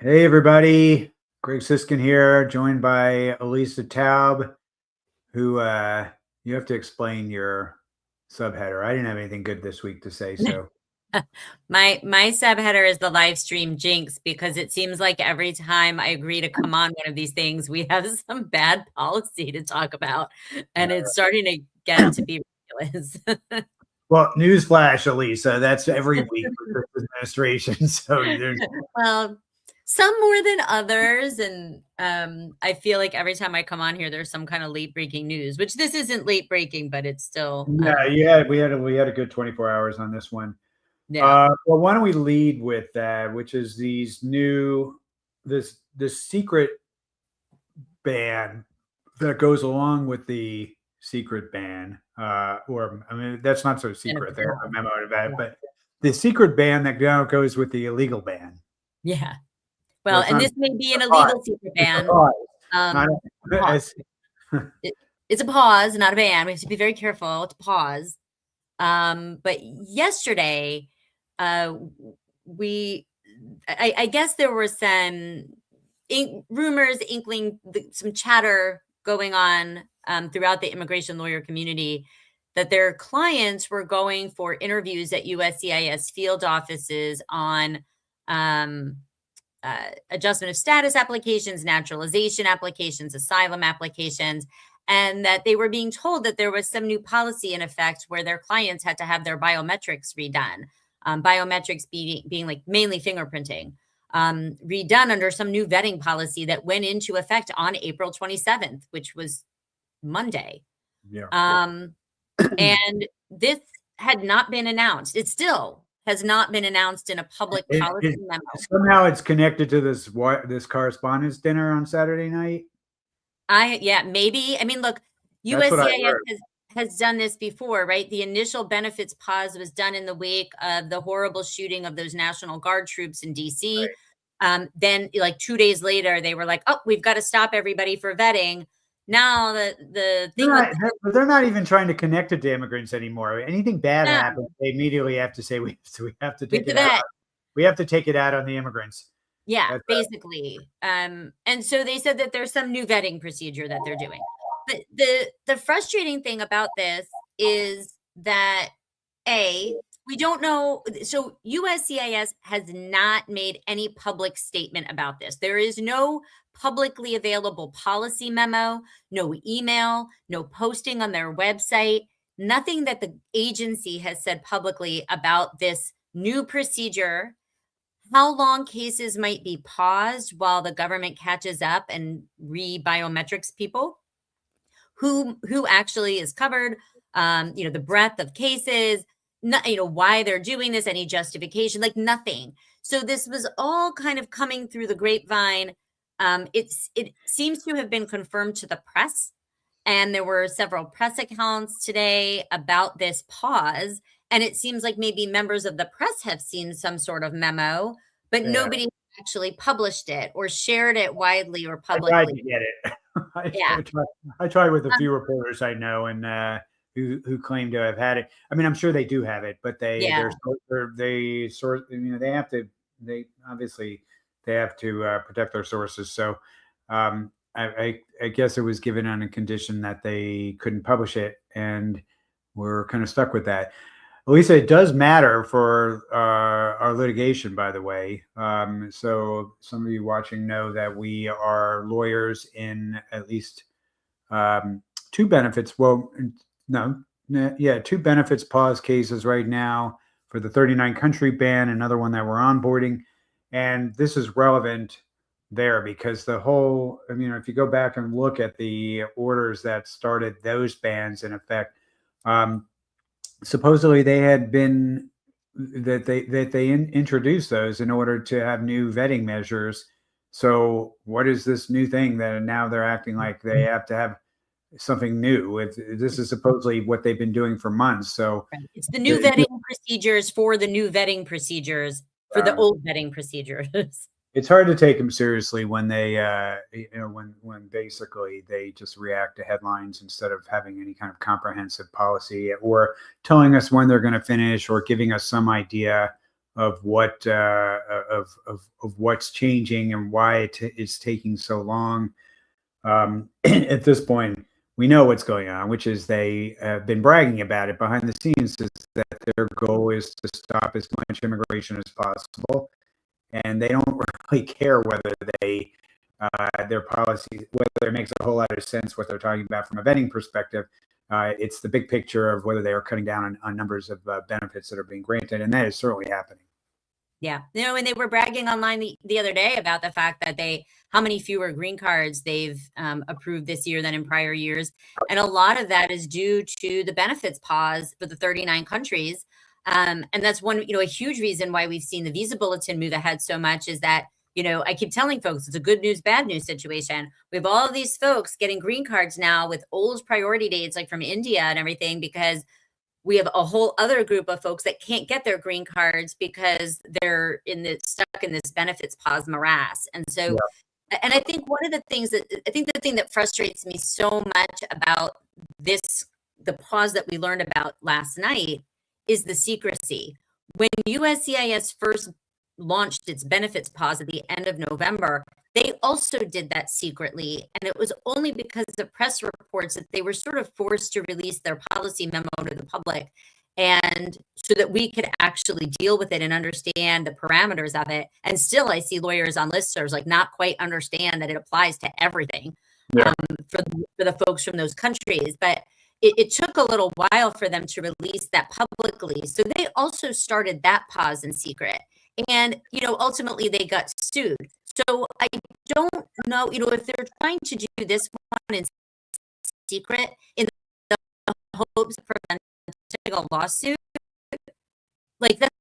Hey everybody, Greg Siskind here, joined by Elissa Taub, who you have to explain your subheader. I didn't have anything good this week to say, so. My subheader is the live stream jinx, because it seems like every time I agree to come on one of these things, we have some bad policy to talk about, and it's starting to get to be ridiculous. Well, newsflash, Elissa, that's every week with this administration. So there's Well, some more than others, and I feel like every time I come on here, there's some kind of late breaking news, which this isn't late breaking, but it's still we had a good 24 hours on this one. yeah. Well, why don't we lead with that, which is this secret ban that goes along with the secret ban, or I mean, that's not so secret. They have a memo about it, but the secret ban that now goes with the illegal ban. Yeah. Well, and this may be an illegal secret ban. It's a pause, not a ban. We have to be very careful. It's a pause. But yesterday, I guess there were some rumors, some chatter going on throughout the immigration lawyer community that their clients were going for interviews at USCIS field offices on adjustment of status applications, naturalization applications, asylum applications, and that they were being told that there was some new policy in effect where their clients had to have their biometrics redone. Biometrics being like mainly fingerprinting, redone under some new vetting policy that went into effect on April 27th, which was Monday. Yeah. And this had not been announced. It still has not been announced in a public policy memo. Somehow it's connected to this correspondence dinner on Saturday night. Maybe. I mean, look, USCIS has done this before, right? The initial benefits pause was done in the wake of the horrible shooting of those National Guard troops in DC. Right. Then like 2 days later, they were like, oh, we've got to stop everybody for vetting. Now the thing they're not even trying to connect it to immigrants anymore. Anything bad happens, they immediately have to say we have to take it out. We have to take it out on the immigrants. Yeah, that's basically. And so they said that there's some new vetting procedure that they're doing. But the frustrating thing about this is that we don't know. So USCIS has not made any public statement about this. There is no publicly available policy memo, no email, no posting on their website, nothing that the agency has said publicly about this new procedure, how long cases might be paused while the government catches up and re-biometrics people, who actually is covered, the breadth of cases, why they're doing this, any justification, like nothing. So this was all kind of coming through the grapevine. It seems to have been confirmed to the press, and there were several press accounts today about this pause. And it seems like maybe members of the press have seen some sort of memo, but nobody actually published it or shared it widely or publicly. I tried to get it. I tried with a few reporters I know, and who claim to have had it. I mean, I'm sure they do have it, but they obviously have to protect their sources. So I guess it was given on a condition that they couldn't publish it, and we're kind of stuck with that. Elissa, it does matter for our litigation, by the way. So some of you watching know that we are lawyers in at least two benefits. Well, two benefits pause cases right now for the 39 country ban, another one that we're onboarding. And this is relevant there because if you go back and look at the orders that started those bans in effect, supposedly they had been that they introduced those in order to have new vetting measures. So what is this new thing that now they're acting like they have to have something new? This is supposedly what they've been doing for months. So it's the new vetting procedures for the new vetting procedures for the old vetting procedures. It's hard to take them seriously when they, when basically they just react to headlines instead of having any kind of comprehensive policy or telling us when they're going to finish or giving us some idea of what of what's changing and why it's taking so long. At this point, we know what's going on, which is they have been bragging about it behind the scenes. Is that their goal is to stop as much immigration as possible, and they don't really care whether they their policy, whether it makes a whole lot of sense what they're talking about from a vetting perspective. It's the big picture of whether they are cutting down on numbers of benefits that are being granted, and that is certainly happening. Yeah. And they were bragging online the other day about the fact that how many fewer green cards they've approved this year than in prior years. And a lot of that is due to the benefits pause for the 39 countries. And that's one, a huge reason why we've seen the visa bulletin move ahead so much is that, I keep telling folks it's a good news, bad news situation. We have all of these folks getting green cards now with old priority dates, like from India and everything, because we have a whole other group of folks that can't get their green cards because they're stuck in this benefits pause morass. And so, and I think the thing that frustrates me so much about the pause that we learned about last night is the secrecy. When USCIS first launched its benefits pause at the end of November, they also did that secretly. And it was only because of press reports that they were sort of forced to release their policy memo to the public. And so that we could actually deal with it and understand the parameters of it. And still, I see lawyers on listservs like not quite understand that it applies to everything for the folks from those countries. But it took a little while for them to release that publicly. So they also started that pause in secret. And, ultimately they got sued. So I don't know, if they're trying to do this one in secret in the hopes of preventing a lawsuit, like that's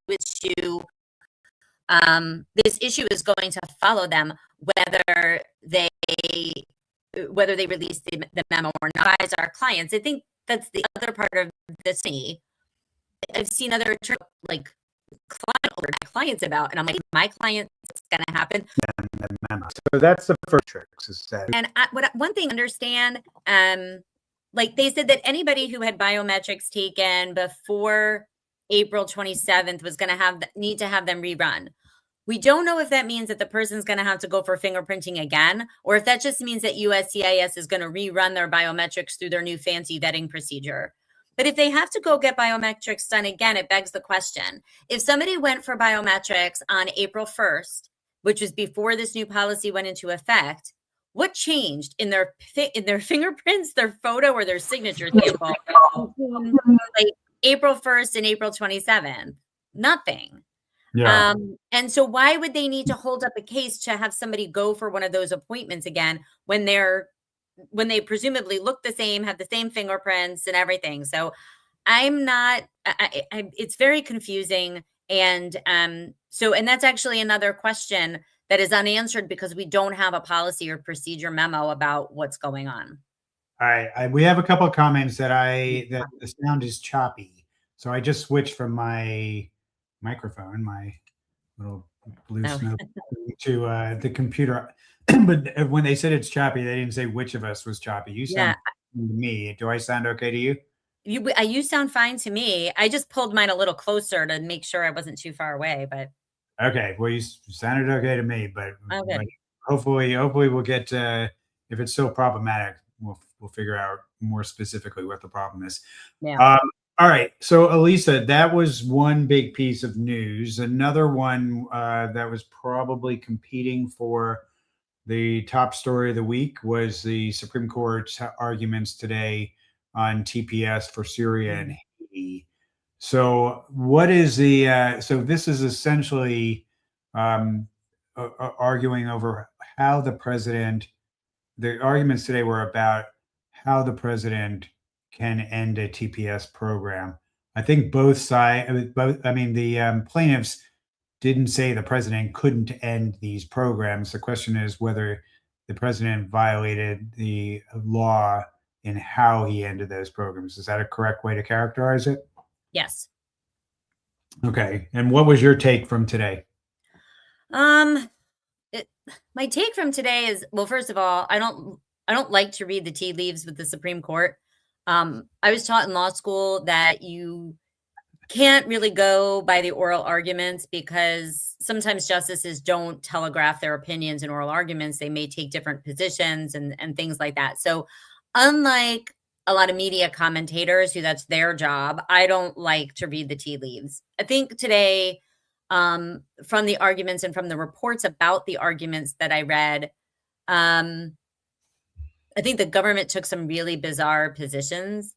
issue. This issue is going to follow them whether they release the memo or not. As our clients, I think that's the other part of this. I've seen other like clients about, and I'm like, my client's going to happen. So that's the first trick. And one thing I understand, like they said that anybody who had biometrics taken before April 27th was going to need to have them rerun. We don't know if that means that the person's going to have to go for fingerprinting again, or if that just means that USCIS is going to rerun their biometrics through their new fancy vetting procedure. But if they have to go get biometrics done again, it begs the question. If somebody went for biometrics on April 1st, which was before this new policy went into effect, what changed in their fingerprints, their photo, or their signature sample like April 1st and April 27th? Nothing. Yeah. And so why would they need to hold up a case to have somebody go for one of those appointments again when they presumably look the same, have the same fingerprints and everything? So it's very confusing. And and that's actually another question that is unanswered because we don't have a policy or procedure memo about what's going on. All right. We have a couple of comments that the sound is choppy. So I just switched from my microphone, my little blue snow, to the computer. But when they said it's choppy, they didn't say which of us was choppy. You sound to me. Do I sound okay to you? You sound fine to me. I just pulled mine a little closer to make sure I wasn't too far away, but okay. Well, you sounded okay to me, but okay. hopefully we'll get if it's so problematic, we'll figure out more specifically what the problem is. Yeah. All right. So, Elissa, that was one big piece of news. Another one that was probably competing for the top story of the week was the Supreme Court's arguments today on TPS for Syria and Haiti. So, what is the? So, this is essentially arguing over how the president. The arguments today were about how the president can end a TPS program. I think both sides, both. I mean, the plaintiffs didn't say the president couldn't end these programs. The question is whether the president violated the law in how he ended those programs. Is that a correct way to characterize it? Yes. Okay. And what was your take from today? My take from today is, well, first of all, I don't like to read the tea leaves with the Supreme Court. I was taught in law school that you can't really go by the oral arguments because sometimes justices don't telegraph their opinions in oral arguments. They may take different positions and things like that. So unlike a lot of media commentators who that's their job, I don't like to read the tea leaves. I think today, from the arguments and from the reports about the arguments that I read, I think the government took some really bizarre positions,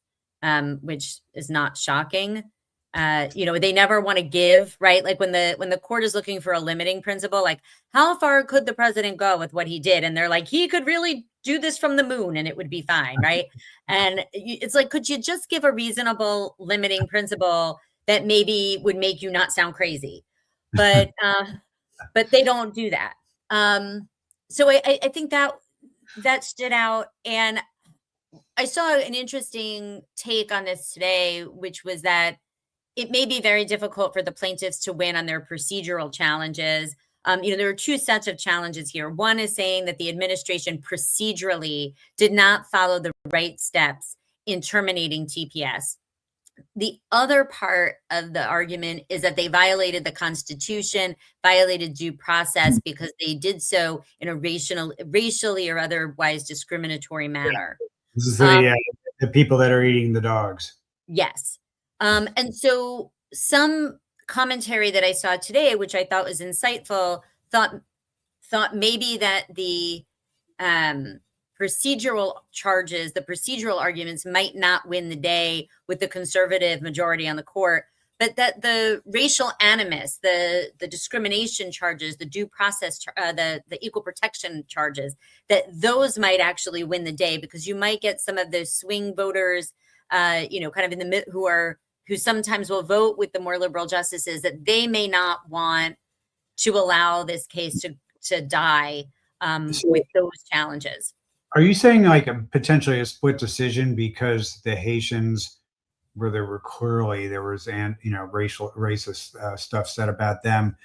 which is not shocking. They never want to give, right? Like when the court is looking for a limiting principle, like how far could the president go with what he did? And they're like, he could really do this from the moon and it would be fine, right? And it's like, could you just give a reasonable limiting principle that maybe would make you not sound crazy? But they don't do that. So I think that stood out. And I saw an interesting take on this today, which was that it may be very difficult for the plaintiffs to win on their procedural challenges. There are two sets of challenges here. One is saying that the administration procedurally did not follow the right steps in terminating TPS. The other part of the argument is that they violated the Constitution, violated due process because they did so in a racially or otherwise discriminatory manner. This is the people that are eating the dogs. Yes. And so some commentary that I saw today, which I thought was insightful, thought maybe that the procedural charges, the procedural arguments might not win the day with the conservative majority on the court, but that the racial animus, the discrimination charges, the due process, the equal protection charges, that those might actually win the day because you might get some of those swing voters, kind of in the mid who sometimes will vote with the more liberal justices, that they may not want to allow this case to die with those challenges. Are you saying like potentially a split decision because the Haitians, where there was racist stuff said about them,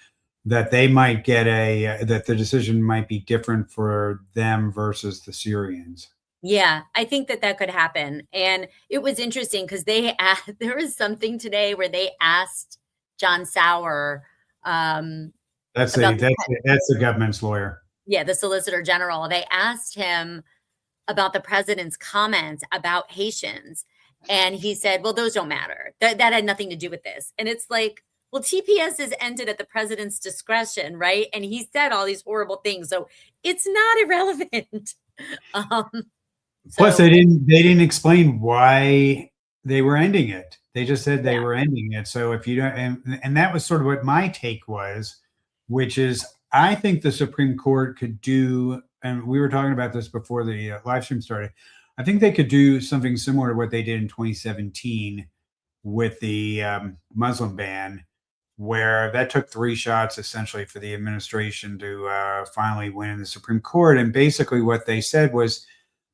that they might get that the decision might be different for them versus the Syrians? Yeah, I think that could happen. And it was interesting because there was something today where they asked John Sauer. That's the government's lawyer. Yeah, the Solicitor General. They asked him about the president's comments about Haitians. And he said, well, those don't matter. That had nothing to do with this. And it's like, well, TPS is ended at the president's discretion, right? And he said all these horrible things. So it's not irrelevant. Plus, they didn't explain why they were ending it. They just said they were ending it. So if you don't, and that was sort of what my take was, which is I think the Supreme Court could do, and we were talking about this before the live stream started. I think they could do something similar to what they did in 2017 with the Muslim ban, where that took 3 shots essentially for the administration to finally win in the Supreme Court. And basically what they said was,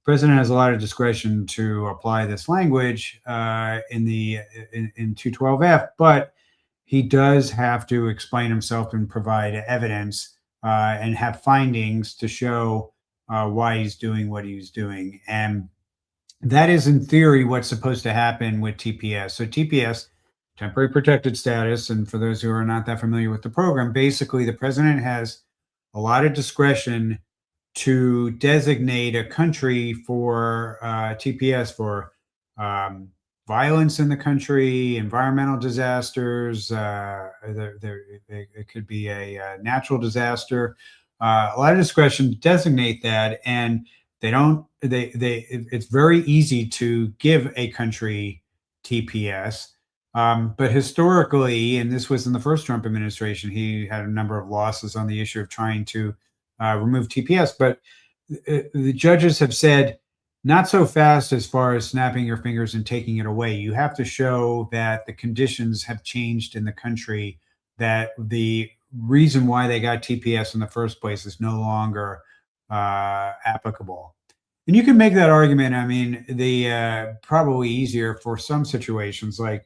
the president has a lot of discretion to apply this language in 212F, but he does have to explain himself and provide evidence and have findings to show why he's doing what he's doing. And that is, in theory, what's supposed to happen with TPS. So TPS, temporary protected status, and for those who are not that familiar with the program, basically the president has a lot of discretion to designate a country for TPS for violence in the country, environmental disasters. It could be a natural disaster. A lot of discretion to designate that, and they don't. It's very easy to give a country TPS. But historically, and this was in the first Trump administration, he had a number of losses on the issue of trying to remove TPS. But the judges have said not so fast as far as snapping your fingers and taking it away. You have to show that the conditions have changed in the country, that the reason why they got TPS in the first place is no longer applicable. And you can make that argument. I mean, the probably easier for some situations, like,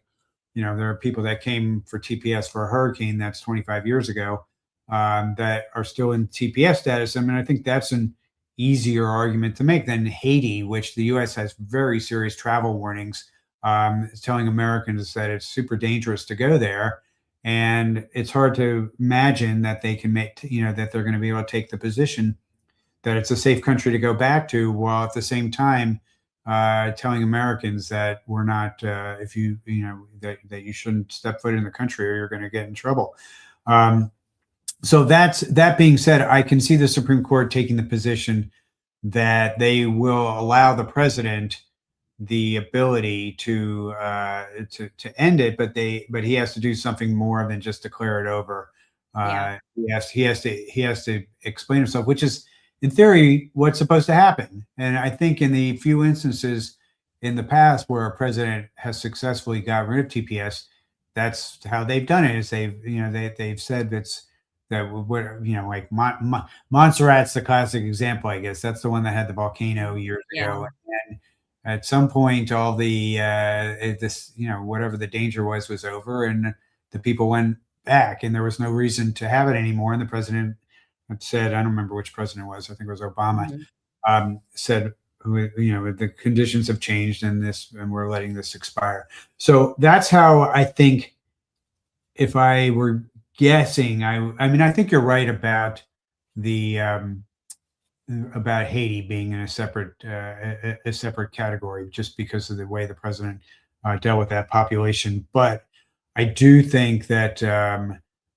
there are people that came for TPS for a hurricane that's 25 years ago that are still in TPS status. I mean, I think that's an easier argument to make than Haiti, which the U.S. has very serious travel warnings, telling Americans that it's super dangerous to go there. And it's hard to imagine that they can make, that they're going to be able to take the position that it's a safe country to go back to, while at the same time telling Americans that we're not, if you, that you shouldn't step foot in the country or you're going to get in trouble. So that being said, I can see the Supreme Court taking the position that they will allow the president the ability to end it, but he has to do something more than just declare it over. Yeah. He has to explain himself, which is in theory what's supposed to happen. And I think in the few instances in the past where a president has successfully got rid of TPS, that's how they've done it. Is they've said that like Montserrat's the classic example, I guess. That's the one that had the volcano years ago. And at some point, all the whatever the danger was over, and the people went back, and there was no reason to have it anymore. And the president said, I don't remember which president it was. I think it was Obama. Said, the conditions have changed, and we're letting this expire. So that's how I think. If I were guessing, I mean, I think you're right about the about Haiti being in a separate category, just because of the way the president dealt with that population. But I do think that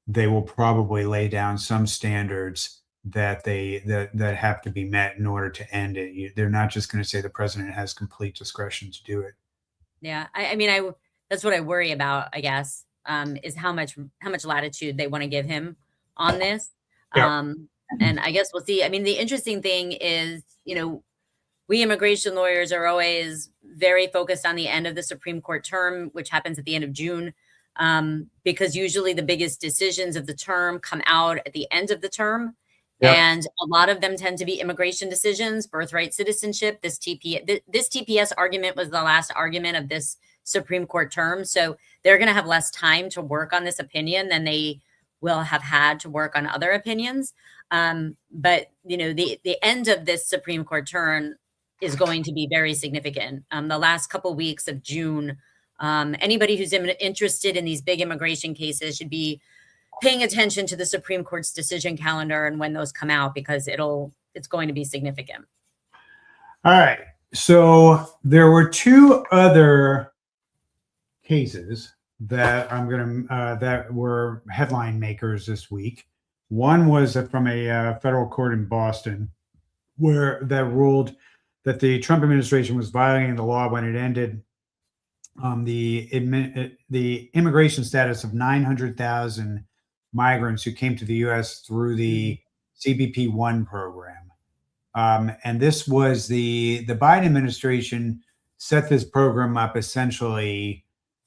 they will probably lay down some standards that that have to be met in order to end it. They're not just going to say the president has complete discretion to do it. Yeah, I mean, that's what I worry about, I guess. Is how much latitude they want to give him on this. Yeah. And I guess we'll see. I mean, the interesting thing is, we immigration lawyers are always very focused on the end of the Supreme Court term, which happens at the end of June, because usually the biggest decisions of the term come out at the end of the term. Yep. And a lot of them tend to be immigration decisions, birthright citizenship. This TPS argument was the last argument of this Supreme Court term. So they're going to have less time to work on this opinion than they will have had to work on other opinions. But, the end of this Supreme Court term is going to be very significant. The last couple of weeks of June, anybody who's interested in these big immigration cases should be paying attention to the Supreme Court's decision calendar and when those come out, because it's going to be significant. All right. So there were two other cases that that were headline makers this week. One was from a federal court in Boston, that ruled that the Trump administration was violating the law when it ended the immigration status of 900,000 migrants who came to the U.S. through the CBP-1 program. And this was the Biden administration set this program up essentially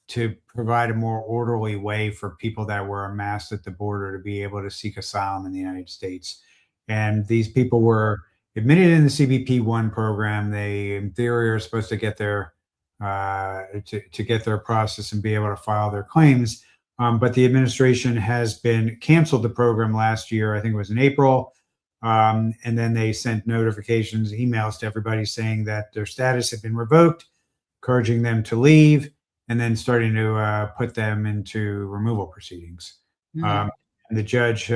to provide a more orderly way for people that were amassed at the border to be able to seek asylum in the United States. And these people were admitted in the CBP-1 program. They, in theory, are supposed to get their to get their process and be able to file their claims. But the administration has canceled the program last year. I think it was in April. And then they sent notifications, emails to everybody saying that their status had been revoked, encouraging them to leave, and then starting to put them into removal proceedings. And a judge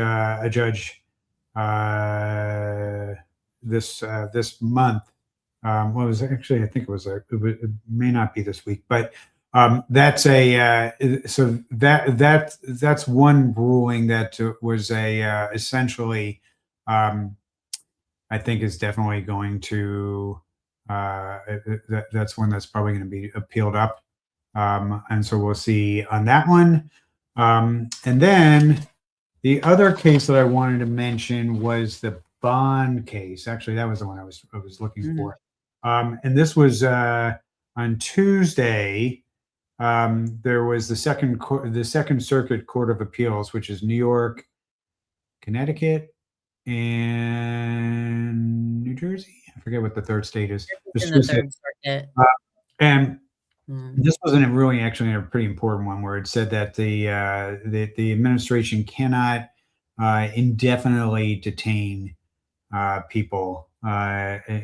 this month. Well, it was actually, I think it may not be this week, but that's so that's one ruling that was essentially, I think is definitely going to, that's one that's probably going to be appealed up. And so we'll see on that one. And then the other case that I wanted to mention was the bond case. Actually, that was the one I was looking for. And this was on Tuesday. There was the Second Circuit Court of Appeals, which is New York, Connecticut, and New Jersey. I forget what the third state is. In the Third Circuit. And this wasn't really actually a pretty important one, where it said that the administration cannot indefinitely detain people,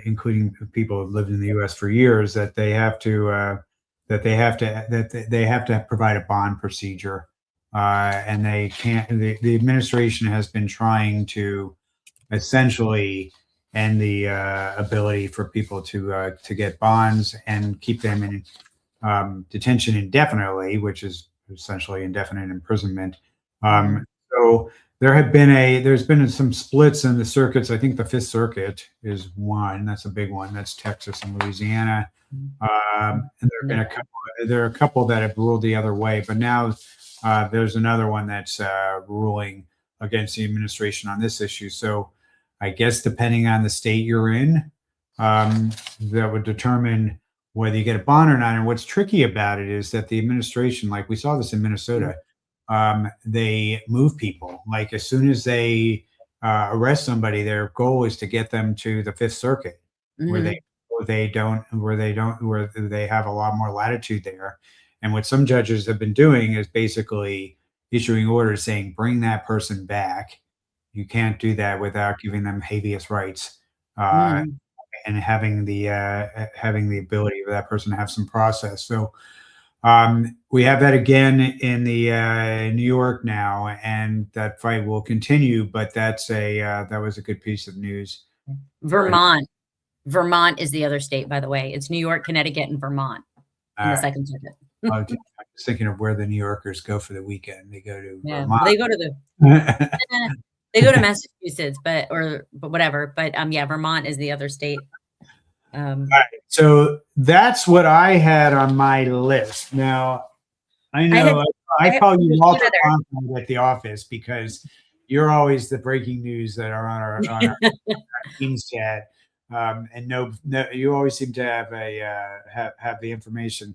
including people who've lived in the U.S. for years. That they have to provide a bond procedure, and they can't. The administration has been trying to essentially end the ability for people to get bonds and keep them in detention indefinitely, which is essentially indefinite imprisonment. So there's been some splits in the circuits. I think the Fifth Circuit is one. That's a big one. That's Texas and Louisiana. And there are a couple that have ruled the other way, but now there's another one that's ruling against the administration on this issue. So I guess depending on the state you're in, that would determine whether you get a bond or not. And what's tricky about it is that the administration, like we saw this in Minnesota, they move people. Like as soon as they arrest somebody, their goal is to get them to the Fifth Circuit, where they have a lot more latitude there. And what some judges have been doing is basically issuing orders saying, bring that person back. You can't do that without giving them habeas rights. And having the ability for that person to have some process. So we have that again in the New York now, and that fight will continue. But that was a good piece of news. Vermont is the other state, by the way. It's New York, Connecticut, and Vermont in the Second Circuit. I was thinking of where the New Yorkers go for the weekend. They go to Vermont. They go to they go to Massachusetts, but whatever. But yeah, Vermont is the other state. Right. So that's what I had on my list. Now, I know I call you Walter at the office because you're always the breaking news that are on our Teams chat, and no, you always seem to have have the information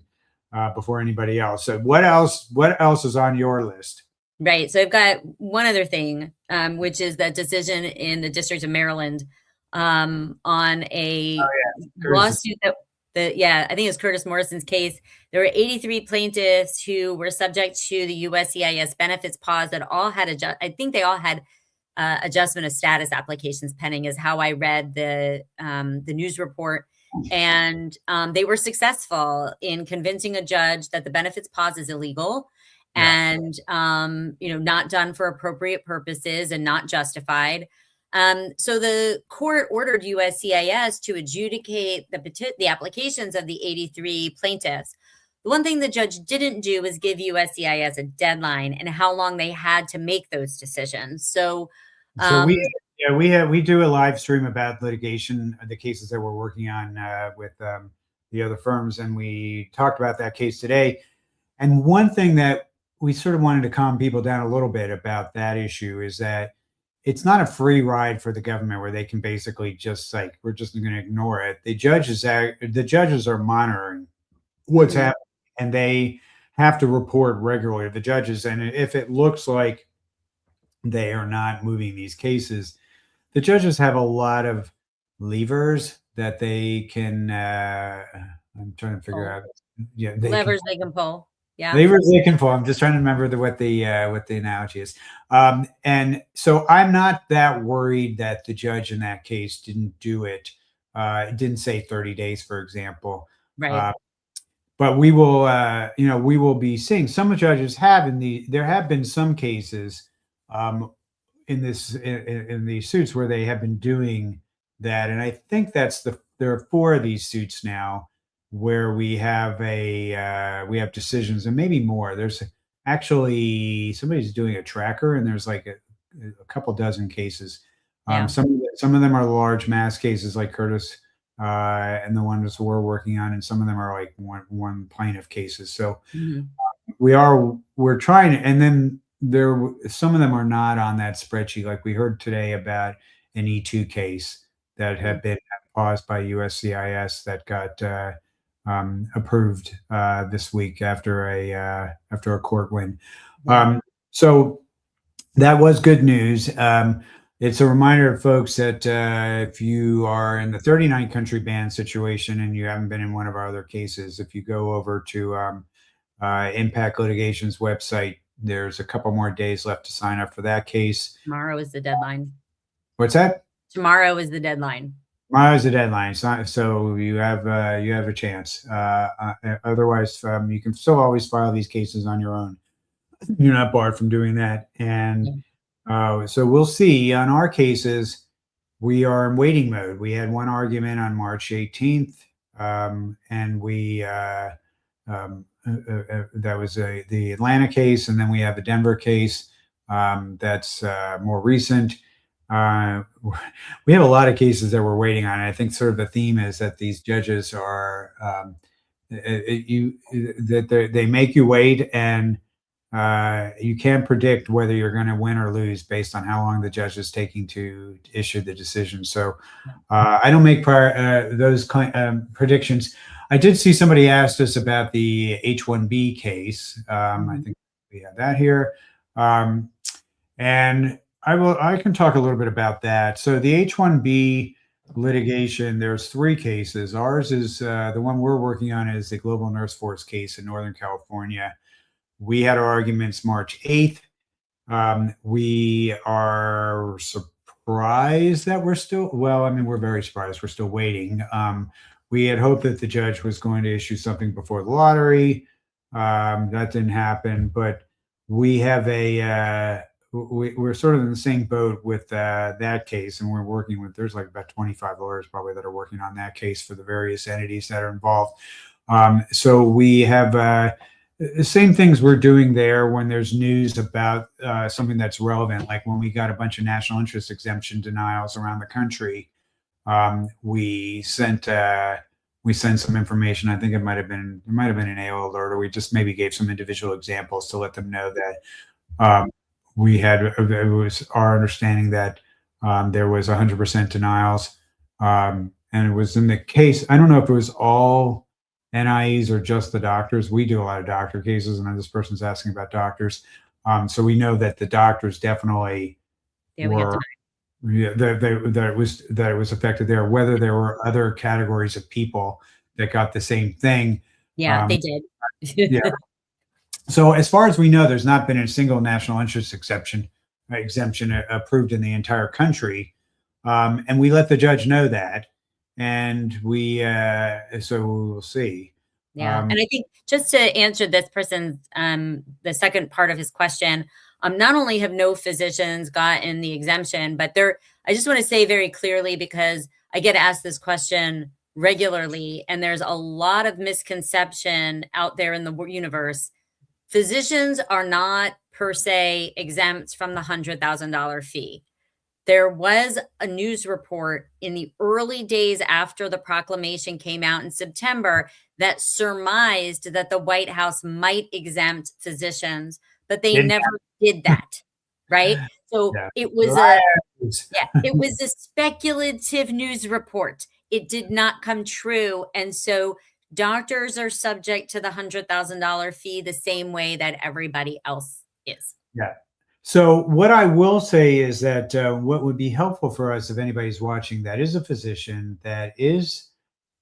before anybody else. So what else is on your list? Right. So I've got one other thing, which is that decision in the District of Maryland on a lawsuit that I think it was Curtis Morrison's case. There were 83 plaintiffs who were subject to the USCIS benefits pause that all had adjustment of status applications pending, is how I read the news report. And they were successful in convincing a judge that the benefits pause is illegal. And, not done for appropriate purposes and not justified. So the court ordered USCIS to adjudicate the applications of the 83 plaintiffs. The one thing the judge didn't do was give USCIS a deadline and how long they had to make those decisions. So we do a live stream about litigation, the cases that we're working on with the other firms, and we talked about that case today. And one thing that we sort of wanted to calm people down a little bit about that issue is that it's not a free ride for the government where they can basically just like, we're just going to ignore it. The judges are monitoring what's happening, and they have to report regularly to the judges. And if it looks like they are not moving these cases, the judges have a lot of levers that they can, I'm trying to figure out. Yeah, levers they can pull. Yeah. Levers they can pull. I'm just trying to remember what the analogy is. And so I'm not that worried that the judge in that case didn't do it. It didn't say 30 days, for example. Right. But we will, we will be seeing some judges there have been some cases in these suits where they have been doing that, and I think there are 4 of these suits now where we have we have decisions, and maybe more. There's actually somebody's doing a tracker, and there's like a couple dozen cases. Yeah. Some of them are large mass cases like Curtis and the ones we're working on, and some of them are like one plaintiff cases. So Mhm. we're trying, and then some of them are not on that spreadsheet. Like we heard today about an E2 case that had been paused by USCIS that got approved this week after a court win. Yeah. So that was good news. It's a reminder of folks that if you are in the 39 country ban situation and you haven't been in one of our other cases, if you go over to Impact Litigation's website, there's a couple more days left to sign up for that case. Tomorrow is the deadline. What's that? Tomorrow is the deadline. Tomorrow's the deadline, so you have a chance. Otherwise, you can still always file these cases on your own. You're not barred from doing that, and so we'll see. On our cases, we are in waiting mode. We had one argument on March 18th, and we that was the Atlanta case, and then we have the Denver case that's more recent. We have a lot of cases that we're waiting on. And I think sort of the theme is that these judges are they make you wait, and you can't predict whether you're going to win or lose based on how long the judge is taking to issue the decision. So I don't make those predictions. I did see somebody asked us about the H-1B case. I think we have that here. And I can talk a little bit about that. So the H-1B litigation, there's 3 cases. Ours is the one we're working on is the Global Nurse Force case in Northern California. We had our arguments March 8th. We are surprised that we're very surprised. We're still waiting. We had hoped that the judge was going to issue something before the lottery. That didn't happen, but we have we're sort of in the same boat with that case, and we're working with, there's like about 25 lawyers probably that are working on that case for the various entities that are involved. So we have the same things we're doing there when there's news about something that's relevant, like when we got a bunch of national interest exemption denials around the country. We sent some information. I think it might have been an AO alert, or we just maybe gave some individual examples to let them know that it was our understanding that there was 100% denials, and it was in the case. I don't know if it was all NIEs or just the doctors. We do a lot of doctor cases, and this person's asking about doctors. So we know that the doctors definitely were. Yeah, that it was affected there. Whether there were other categories of people that got the same thing. Yeah, they did. Yeah. So as far as we know, there's not been a single national interest exemption approved in the entire country, and we let the judge know that, and so we'll see. Yeah, and I think just to answer this person's the second part of his question. Not only have no physicians gotten the exemption, but I just want to say very clearly, because I get asked this question regularly, and there's a lot of misconception out there in the universe. Physicians are not per se exempt from the $100,000 fee. There was a news report in the early days after the proclamation came out in September that surmised that the White House might exempt physicians, but they never did that, right? So it was it was a speculative news report. It did not come true, and so doctors are subject to the $100,000 fee the same way that everybody else is. Yeah. So what I will say is that what would be helpful for us, if anybody's watching that is a physician that is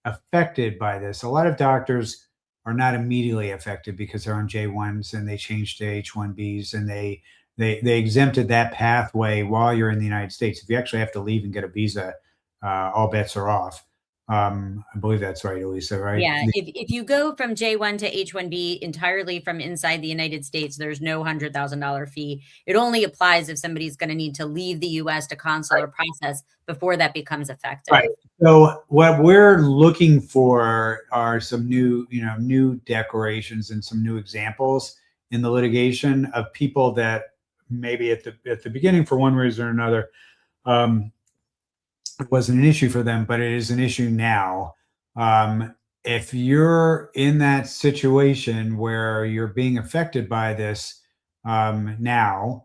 affected by this. A lot of doctors are not immediately affected because they're on J1s and they changed to H1Bs, and they exempted that pathway while you're in the United States. If you actually have to leave and get a visa, all bets are off. I believe that's right, Elissa, right? Yeah, if you go from J1 to H1B entirely from inside the United States, there's no $100,000 fee. It only applies if somebody's going to need to leave the US to consular process before that becomes Right. effective. So what we're looking for are some new declarations and some new examples in the litigation of people that maybe at the beginning, for one reason or another, um, it wasn't an issue for them, but it is an issue now. If you're in that situation where you're being affected by this now,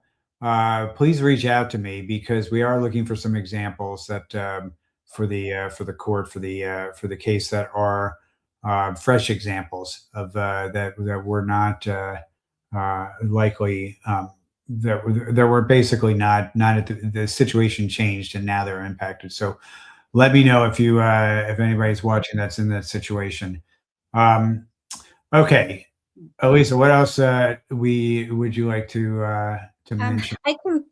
please reach out to me because we are looking for some examples that for the court for the case that are fresh examples of that were not likely that were basically not at the situation changed and now they're impacted. So let me know if anybody's watching that's in that situation. Um, okay, Elisa, what else we would you like to mention? I can.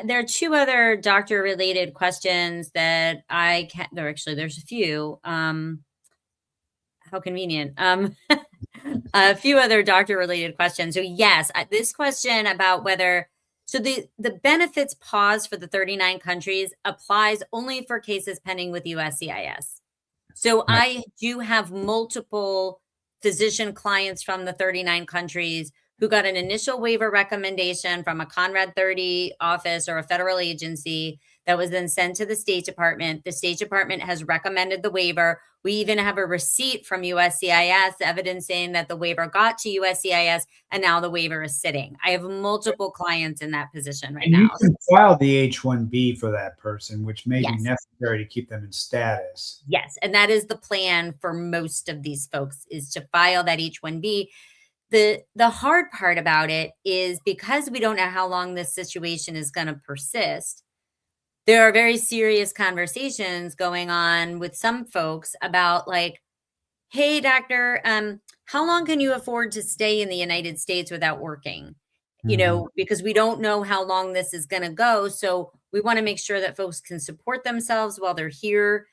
There are two other doctor-related questions that I can. There's a few. How convenient. A few other doctor-related questions. So yes, this question about whether the benefits pause for the 39 countries applies only for cases pending with USCIS. So Right. I do have multiple physician clients from the 39 countries who got an initial waiver recommendation from a Conrad 30 office or a federal agency that was then sent to the State Department. The State Department has recommended the waiver. We even have a receipt from USCIS evidencing that the waiver got to USCIS and now the waiver is sitting. I have multiple clients in that position right And you now. can file the H-1B for that person, which may be Yes. necessary to keep them in status. Yes, and that is the plan for most of these folks is to file that H-1B. The hard part about it is because we don't know how long this situation is going to persist. There are very serious conversations going on with some folks about like, hey, doctor, how long can you afford to stay in the United States without working? Mhm. Because we don't know how long this is going to go. So we want to make sure that folks can support themselves while they're here.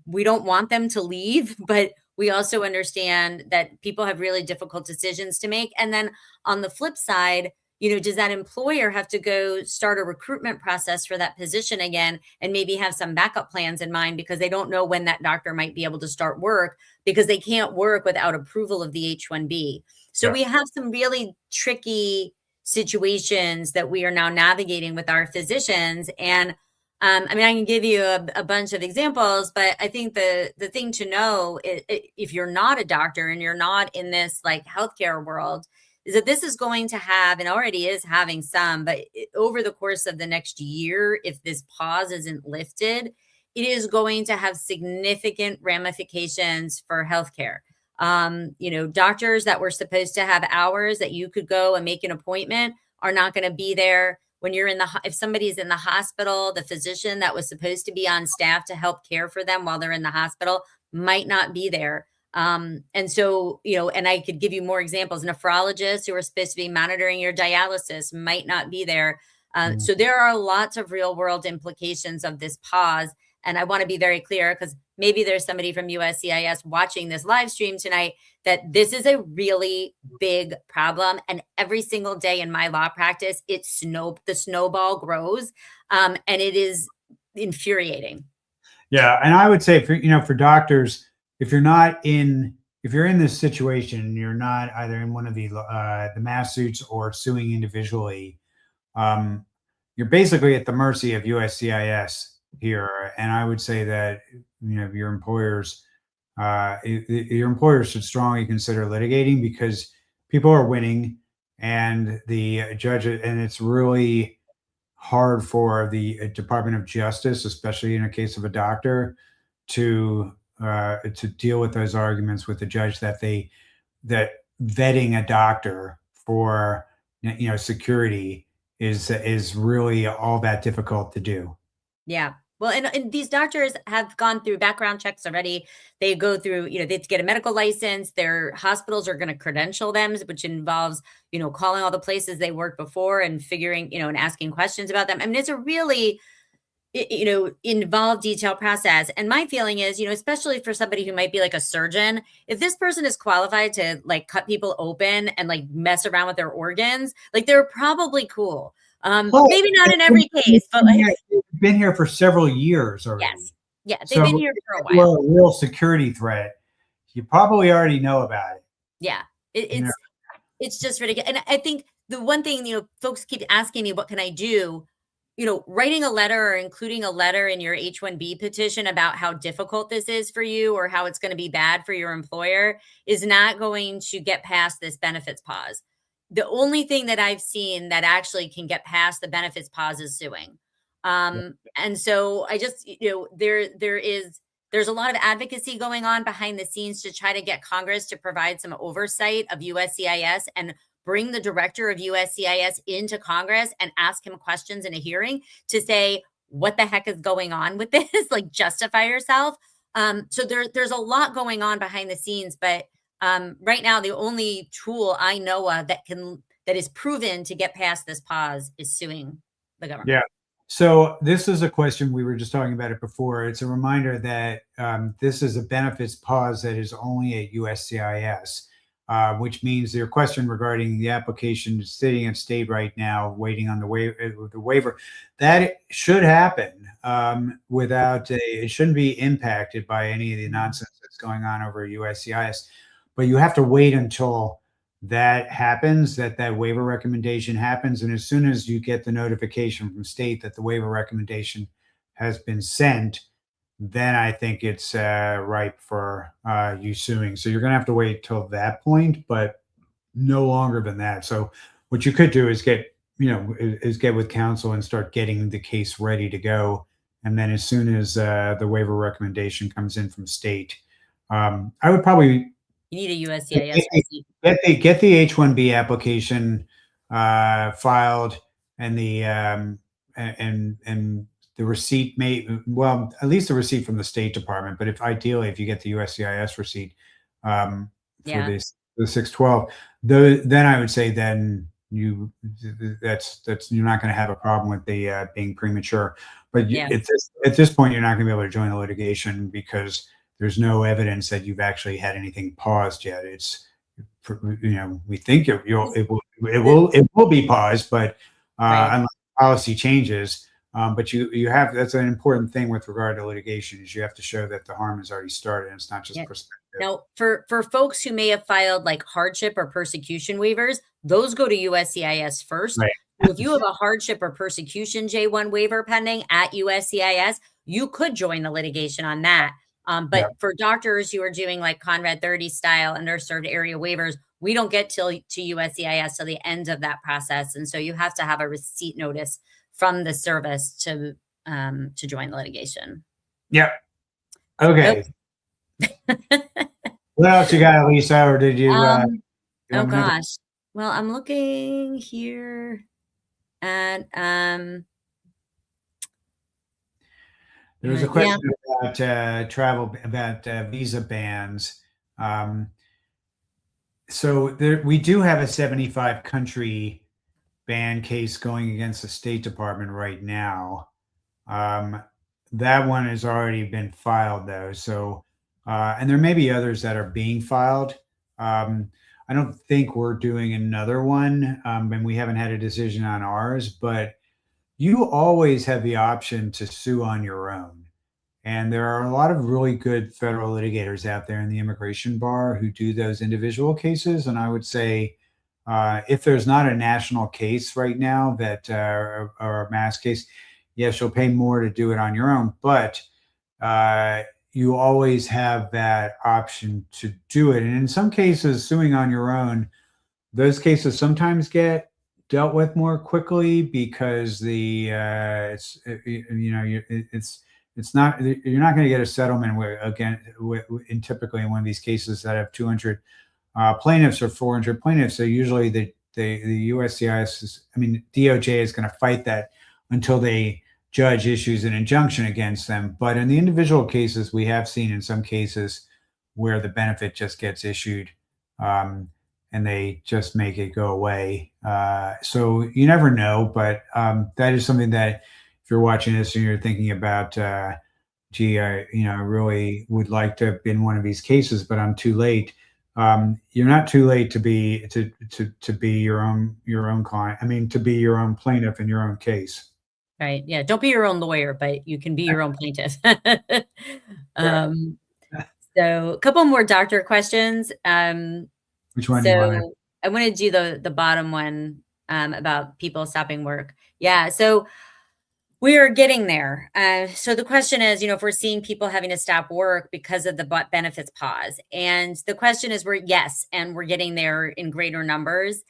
We don't want them to leave, but we also understand that people have really difficult decisions to make. And then on the flip side, does that employer have to go start a recruitment process for that position again and maybe have some backup plans in mind because they don't know when that doctor might be able to start work because they can't work without approval of the H-1B. So Yeah. we have some really tricky situations that we are now navigating with our physicians. And I can give you a bunch of examples, but I think the thing to know if you're not a doctor and you're not in this like healthcare world is that this is going to have and already is having some, but over the course of the next year, if this pause isn't lifted, it is going to have significant ramifications for healthcare. Doctors that were supposed to have hours that you could go and make an appointment are not going to be there. When you're if somebody's in the hospital, the physician that was supposed to be on staff to help care for them while they're in the hospital might not be there. And so, and I could give you more examples. Nephrologists who are supposed to be monitoring your dialysis might not be there. Mhm. So there are lots of real world implications of this pause. And I want to be very clear because maybe there's somebody from USCIS watching this live stream tonight that this is a really big problem. And every single day in my law practice, the snowball grows. And it is infuriating. Yeah, and I would say for doctors, if you're not in if you're in this situation and you're not either in one of the mass suits or suing individually, um, you're basically at the mercy of USCIS here. And I would say that your employers should strongly consider litigating because people are winning, and the judge and it's really hard for the Department of Justice, especially in a case of a doctor, to deal with those arguments with the judge that vetting a doctor for security is really all that difficult to do. Yeah. Well, and these doctors have gone through background checks already. They go through, they have to get a medical license. Their hospitals are going to credential them, which involves, calling all the places they worked before and figuring, and asking questions about them. I mean, involved detailed process. And my feeling is, especially for somebody who might be like a surgeon, if this person is qualified to like cut people open and like mess around with their organs, like they're probably cool. Maybe not in every case, but like they've been here for several years already. yes. Yeah, they've So been here for a if you're while. a real security threat, you probably already know about it. Yeah. It, You know? it's just ridiculous. And I think the one thing, folks keep asking me, what can I do? Writing a letter or including a letter in your H-1B petition about how difficult this is for you or how it's going to be bad for your employer is not going to get past this benefits pause. The only thing that I've seen that actually can get past the benefits pause is suing. And so I just, there's a lot of advocacy going on behind the scenes to try to get Congress to provide some oversight of USCIS and bring the director of USCIS into Congress and ask him questions in a hearing to say, what the heck is going on with this? Like, justify yourself. So there's a lot going on behind the scenes, but right now, the only tool I know of that is proven to get past this pause is suing the government. Yeah. So this is a question, we were just talking about it before. It's a reminder that this is a benefits pause that is only at USCIS, which means your question regarding the application sitting in state right now, waiting on the waiver, that should happen without it shouldn't be impacted by any of the nonsense that's going on over USCIS. But you have to wait until that happens, that waiver recommendation happens. And as soon as you get the notification from state that the waiver recommendation has been sent, then I think it's ripe for you suing. So you're going to have to wait till that point, but no longer than that. So what you could do is get with counsel and start getting the case ready to go. And then as soon as the waiver recommendation comes in from state, I would probably you need a USCIS receipt. Get the H-1B application filed and the the receipt at least the receipt from the State Department. But ideally if you get the USCIS receipt for the 612, then I would say then that's you're not going to have a problem with the being premature. But at this point, you're not going to be able to join the litigation because there's no evidence that you've actually had anything paused yet. It's, we think it will be paused, but unless policy changes. But you have, that's an important thing with regard to litigation, is you have to show that the harm has already started and it's not just prospective. Now, for folks who may have filed like hardship or persecution waivers, those go to USCIS first. Right. So if you have a hardship or persecution J1 waiver pending at USCIS, you could join the litigation on that. But for doctors who are doing like Conrad 30 style underserved area waivers, we don't get to USCIS till the end of that process. And so you have to have a receipt notice from the service to join the litigation. Yep. Okay. What else you got, Elissa? Or did you? Oh gosh. Well, I'm looking here at there was a question about travel, about visa bans. So we do have a 75 country ban case going against the State Department right now. That one has already been filed though. So, and there may be others that are being filed. I don't think we're doing another one, and we haven't had a decision on ours, but you always have the option to sue on your own. And there are a lot of really good federal litigators out there in the immigration bar who do those individual cases. And I would say, if there's not a national case right now that or a mass case, yes, you'll pay more to do it on your own, but you always have that option to do it. And in some cases, suing on your own, those cases sometimes get dealt with more quickly because it's not, you're not going to get a settlement typically in one of these cases that have 200 plaintiffs or 400 plaintiffs. So usually the USCIS DOJ is going to fight that until the judge issues an injunction against them. But in the individual cases, we have seen in some cases where the benefit just gets issued and they just make it go away. So you never know, but that is something that if you're watching this and you're thinking about, gee, I really would like to have been one of these cases, but I'm too late. You're not too late to be your own client. I mean, to be your own plaintiff in your own case. Right, yeah, don't be your own lawyer, but you can be your own plaintiff. Right. Um, so a couple more doctor questions. Which one do you want to? So I wanna do the bottom one, about people stopping work. Yeah, so we are getting there. So the question is, if we're seeing people having to stop work because of the benefits pause, and the question is, and we're getting there in greater numbers.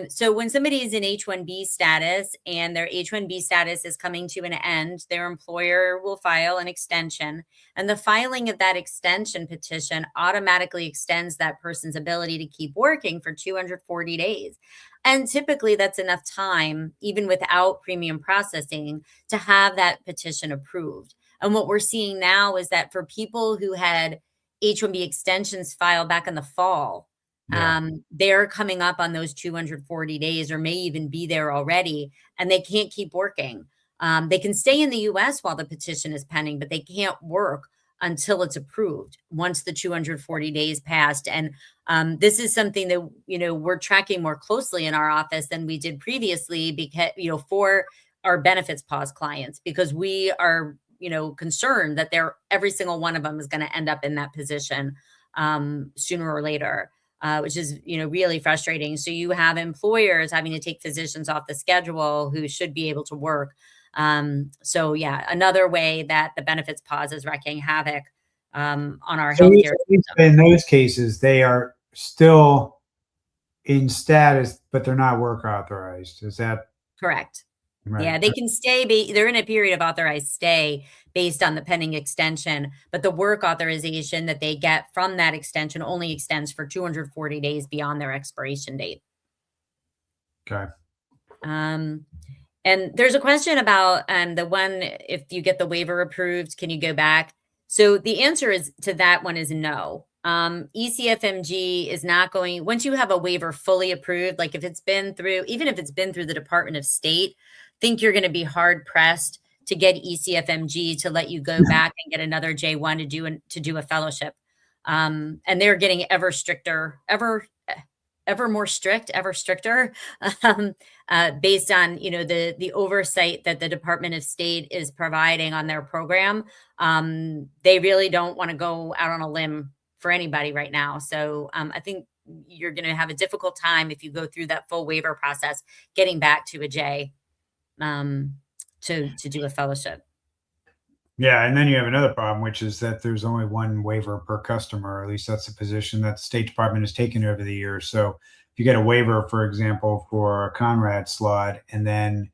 So when somebody is in H-1B status and their H-1B status is coming to an end, their employer will file an extension, and the filing of that extension petition automatically extends that person's ability to keep working for 240 days. And typically that's enough time, even without premium processing, to have that petition approved. And what we're seeing now is that for people who had H-1B extensions filed back in the fall, Yeah. they're coming up on those 240 days or may even be there already, and they can't keep working. They can stay in the US while the petition is pending, but they can't work until it's approved once the 240 days passed. And this is something that we're tracking more closely in our office than we did previously, because for our benefits pause clients, because we are concerned that every single one of them is going to end up in that position sooner or later, which is really frustrating. So you have employers having to take physicians off the schedule who should be able to work. So yeah, another way that the benefits pause is wreaking havoc on our So healthcare system. in those cases, they are still in status, but they're not work authorized. Is that Correct. right? Yeah, they can stay. They're in a period of authorized stay based on the pending extension, but the work authorization that they get from that extension only extends for 240 days beyond their expiration date. Okay. Um, and there's a question about the one, if you get the waiver approved, can you go back? So the answer is to that one is no. ECFMG is not going, once you have a waiver fully approved, like if it's been through, even if it's been through the Department of State, I think you're going to be hard pressed to get ECFMG to let you go back and get another J1 to do a fellowship. And they're getting ever stricter, ever more strict, ever stricter, based on the oversight that the Department of State is providing on their program. They really don't want to go out on a limb for anybody right now. So I think you're going to have a difficult time if you go through that full waiver process, getting back to a J to do a fellowship. Yeah, and then you have another problem, which is that there's only one waiver per customer. At least that's the position that the State Department has taken over the years. So if you get a waiver, for example, for a Conrad slot, and then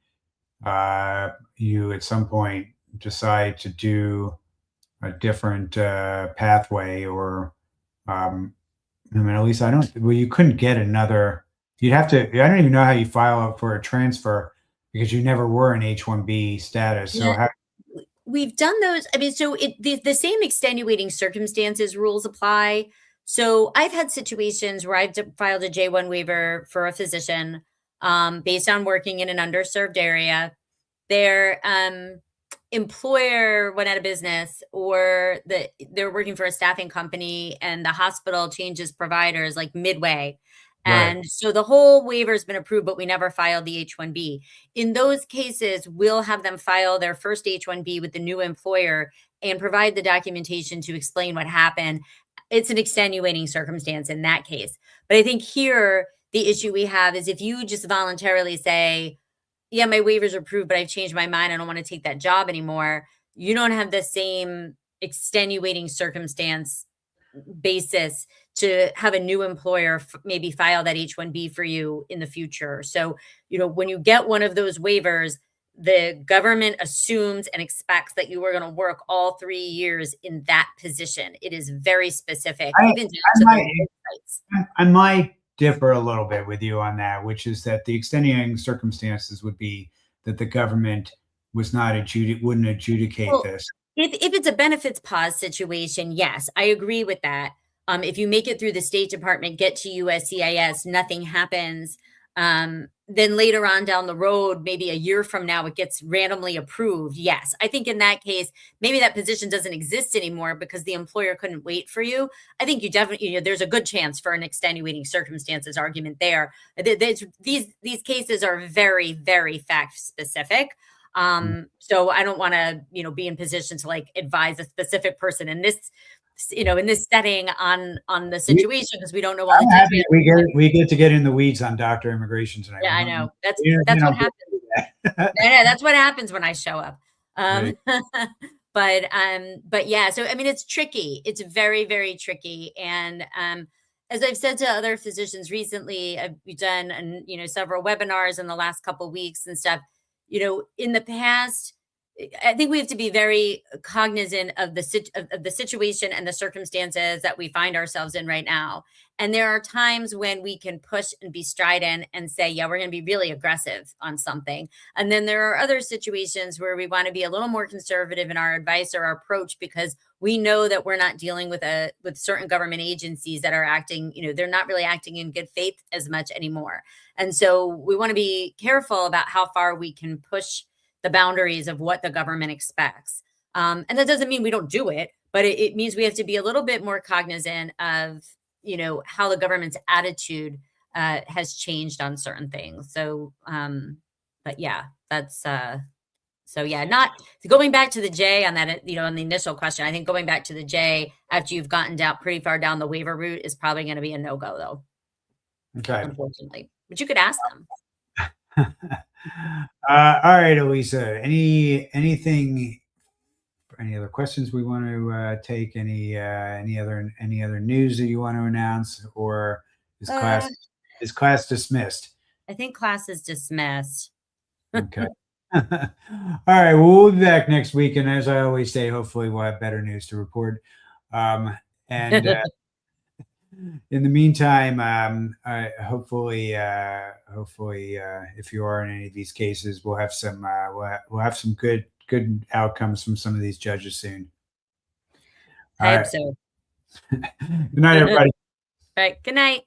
you at some point decide to do a different pathway, or I mean, at least I don't. Well, you couldn't get another. You'd have to. I don't even know how you file out for a transfer because you never were in H-1B status. So Yeah, how? we've done those. I mean, so the same extenuating circumstances rules apply. So I've had situations where I've filed a J1 waiver for a physician based on working in an underserved area. Their employer went out of business, or they're working for a staffing company and the hospital changes providers like midway. Right. And so the whole waiver has been approved, but we never filed the H-1B. In those cases, we'll have them file their first H-1B with the new employer and provide the documentation to explain what happened. It's an extenuating circumstance in that case. But I think here, the issue we have is if you just voluntarily say, yeah, my waiver's approved, but I've changed my mind. I don't want to take that job anymore. You don't have the same extenuating circumstance basis to have a new employer maybe file that H-1B for you in the future. So, when you get one of those waivers, the government assumes and expects that you are going to work all 3 years in that position. It is very specific, I, even down I to the might websites. I might differ a little bit with you on that, which is that the extenuating circumstances would be that the government wouldn't adjudicate Well, this. if it's a benefits pause situation, yes, I agree with that. If you make it through the State Department, get to USCIS, nothing happens, then later on down the road, maybe a year from now, it gets randomly approved. Yes. I think in that case, maybe that position doesn't exist anymore because the employer couldn't wait for you. I think you definitely, there's a good chance for an extenuating circumstances argument there. These cases are very, very fact specific. So I don't want to, be in position to like advise a specific person in this, in this setting on the situation because we don't know all the I'm happy details. we get to get in the weeds on Dr. Immigration tonight. Yeah, I know. That's You what happens. Yeah, that's what happens when I show up. Right. But yeah, so I mean, it's tricky. It's very, very tricky. And as I've said to other physicians recently, I've done several webinars in the last couple of weeks and stuff. In the past, I think we have to be very cognizant of the situation and the circumstances that we find ourselves in right now. And there are times when we can push and be strident and say, yeah, we're going to be really aggressive on something. And then there are other situations where we want to be a little more conservative in our advice or our approach because we know that we're not dealing with certain government agencies that are acting, they're not really acting in good faith as much anymore. And so we want to be careful about how far we can push the boundaries of what the government expects. And that doesn't mean we don't do it, but it means we have to be a little bit more cognizant of, how the government's attitude has changed on certain things. So, but yeah, that's, so yeah, not going back to the J on that, on the initial question, I think going back to the J after you've gotten down pretty far down the waiver route is probably going to be a no-go though. Okay. Unfortunately, but you could ask them. All right, Elissa, any other questions we want to take? Any other news that you want to announce, or is class dismissed? I think class is dismissed. Okay. All right. Well, we'll be back next week, and as I always say, hopefully we'll have better news to report. And in the meantime, hopefully, if you are in any of these cases, we'll have some good outcomes from some of these judges soon. I hope so. Good night, everybody. All right. Good night.